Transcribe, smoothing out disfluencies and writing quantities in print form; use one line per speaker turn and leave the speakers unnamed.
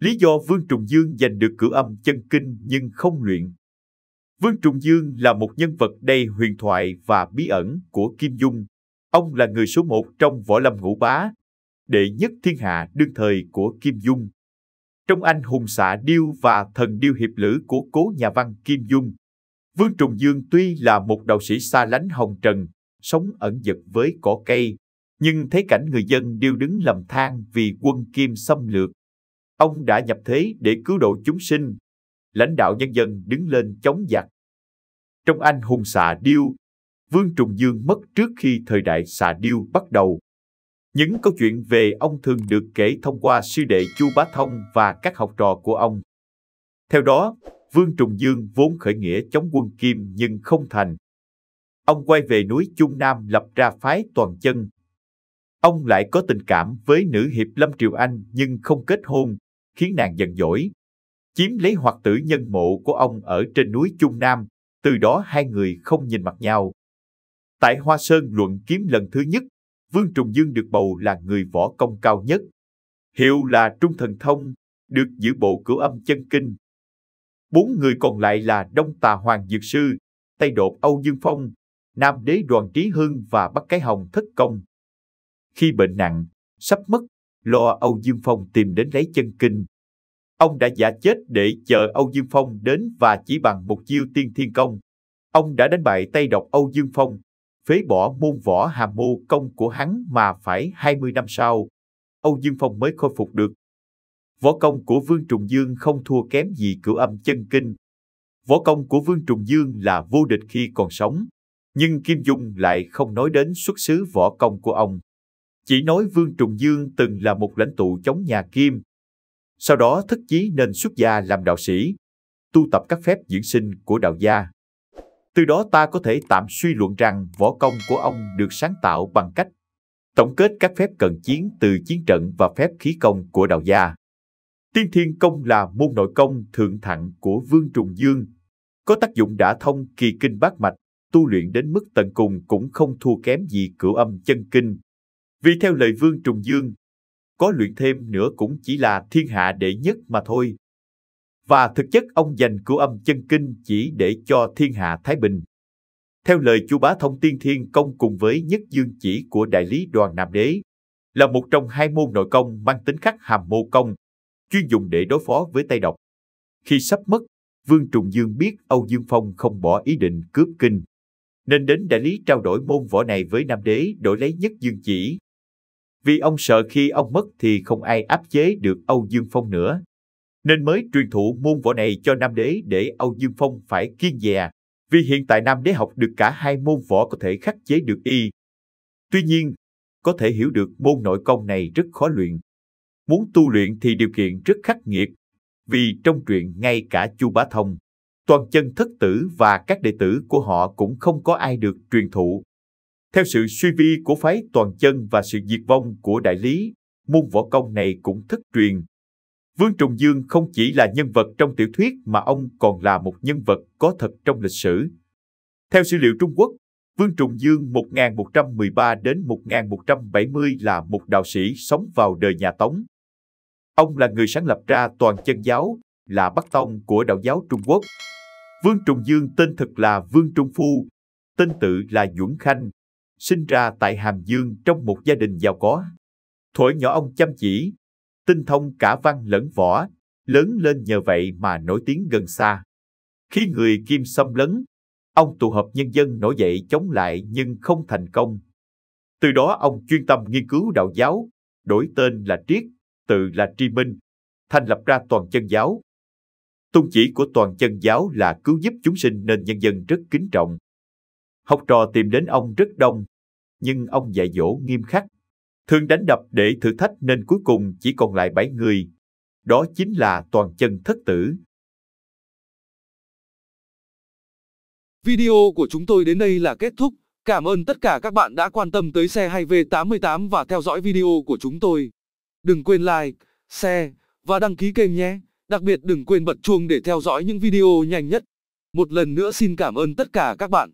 Lý do Vương Trùng Dương giành được Cửu Âm Chân Kinh nhưng không luyện. Vương Trùng Dương là một nhân vật đầy huyền thoại và bí ẩn của Kim Dung. Ông là người số 1 trong võ lâm ngũ bá, đệ nhất thiên hạ đương thời của Kim Dung. Trong anh hùng xạ điêu và thần điêu hiệp lữ của cố nhà văn Kim Dung, Vương Trùng Dương tuy là một đạo sĩ xa lánh hồng trần, sống ẩn dật với cỏ cây, nhưng thấy cảnh người dân điêu đứng lầm than vì quân Kim xâm lược. Ông đã nhập thế để cứu độ chúng sinh, lãnh đạo nhân dân đứng lên chống giặc. Trong anh hùng xạ điêu, Vương Trùng Dương mất trước khi thời đại xạ điêu bắt đầu. Những câu chuyện về ông thường được kể thông qua sư đệ Chu Bá Thông và các học trò của ông. Theo đó, Vương Trùng Dương vốn khởi nghĩa chống quân Kim nhưng không thành. Ông quay về núi Trung Nam lập ra phái Toàn Chân. Ông lại có tình cảm với nữ hiệp Lâm Triều Anh nhưng không kết hôn, khiến nàng giận dỗi, chiếm lấy hoạt tử nhân mộ của ông ở trên núi Trung Nam, từ đó hai người không nhìn mặt nhau. Tại Hoa Sơn luận kiếm lần thứ nhất, Vương Trùng Dương được bầu là người võ công cao nhất. Hiệu là Trung Thần Thông, được giữ bộ Cửu Âm Chân Kinh. 4 người còn lại là Đông Tà Hoàng Dược Sư, Tây Đột Âu Dương Phong, Nam Đế Đoàn Trí Hưng và Bắc Cái Hồng Thất Công. Khi bệnh nặng, sắp mất, lo Âu Dương Phong tìm đến lấy chân kinh. Ông đã giả chết để chờ Âu Dương Phong đến và chỉ bằng một chiêu tiên thiên công, ông đã đánh bại Tây Độc Âu Dương Phong, phế bỏ môn võ Hàm Mô Công của hắn mà phải 20 năm sau, Âu Dương Phong mới khôi phục được. Võ công của Vương Trùng Dương không thua kém gì Cửu Âm Chân Kinh. Võ công của Vương Trùng Dương là vô địch khi còn sống, nhưng Kim Dung lại không nói đến xuất xứ võ công của ông. Chỉ nói Vương Trùng Dương từng là một lãnh tụ chống nhà Kim. Sau đó thất chí nên xuất gia làm đạo sĩ, tu tập các phép dưỡng sinh của đạo gia. Từ đó ta có thể tạm suy luận rằng võ công của ông được sáng tạo bằng cách tổng kết các phép cận chiến từ chiến trận và phép khí công của đạo gia. Tiên Thiên Công là môn nội công thượng thặng của Vương Trùng Dương, có tác dụng đả thông kỳ kinh bát mạch, tu luyện đến mức tận cùng cũng không thua kém gì Cửu Âm Chân Kinh. Vì theo lời Vương Trùng Dương, có luyện thêm nữa cũng chỉ là thiên hạ đệ nhất mà thôi. Và thực chất ông dành Cửu Âm Chân Kinh chỉ để cho thiên hạ thái bình. Theo lời Chu Bá Thông, Tiên Thiên Công cùng với Nhất Dương Chỉ của đại lý Đoàn Nam Đế là một trong hai môn nội công mang tính khắc Hàm Mô Công, chuyên dùng để đối phó với Tây Độc. Khi sắp mất, Vương Trùng Dương biết Âu Dương Phong không bỏ ý định cướp kinh, nên đến đại lý trao đổi môn võ này với Nam Đế đổi lấy Nhất Dương Chỉ. Vì ông sợ khi ông mất thì không ai áp chế được Âu Dương Phong nữa, nên mới truyền thụ môn võ này cho Nam Đế để Âu Dương Phong phải kiêng dè, vì hiện tại Nam Đế học được cả hai môn võ có thể khắc chế được y. Tuy nhiên, có thể hiểu được môn nội công này rất khó luyện. Muốn tu luyện thì điều kiện rất khắc nghiệt, vì trong truyện ngay cả Chu Bá Thông, Toàn Chân thất tử và các đệ tử của họ cũng không có ai được truyền thụ. Theo sự suy vi của phái Toàn Chân và sự diệt vong của đại lý, môn võ công này cũng thất truyền. Vương Trùng Dương không chỉ là nhân vật trong tiểu thuyết mà ông còn là một nhân vật có thật trong lịch sử. Theo sử liệu Trung Quốc, Vương Trùng Dương 1113 đến 1170 là một đạo sĩ sống vào đời nhà Tống. Ông là người sáng lập ra Toàn Chân giáo, là Bắc Tông của đạo giáo Trung Quốc. Vương Trùng Dương tên thực là Vương Trung Phu, tên tự là Duẩn Khanh, sinh ra tại Hàm Dương trong một gia đình giàu có. Thuở nhỏ ông chăm chỉ, tinh thông cả văn lẫn võ, lớn lên nhờ vậy mà nổi tiếng gần xa. Khi người Kim xâm lấn, ông tụ họp nhân dân nổi dậy chống lại nhưng không thành công. Từ đó ông chuyên tâm nghiên cứu đạo giáo, đổi tên là Triết, tự là Tri Minh, thành lập ra Toàn Chân giáo. Tôn chỉ của Toàn Chân giáo là cứu giúp chúng sinh nên nhân dân rất kính trọng. Học trò tìm đến ông rất đông, nhưng ông dạy dỗ nghiêm khắc, thường đánh đập để thử thách nên cuối cùng chỉ còn lại 7 người. Đó chính là Toàn Chân thất tử.
Video của chúng tôi đến đây là kết thúc. Cảm ơn tất cả các bạn đã quan tâm tới xe hay V88 và theo dõi video của chúng tôi. Đừng quên like, share và đăng ký kênh nhé. Đặc biệt đừng quên bật chuông để theo dõi những video nhanh nhất. Một lần nữa xin cảm ơn tất cả các bạn.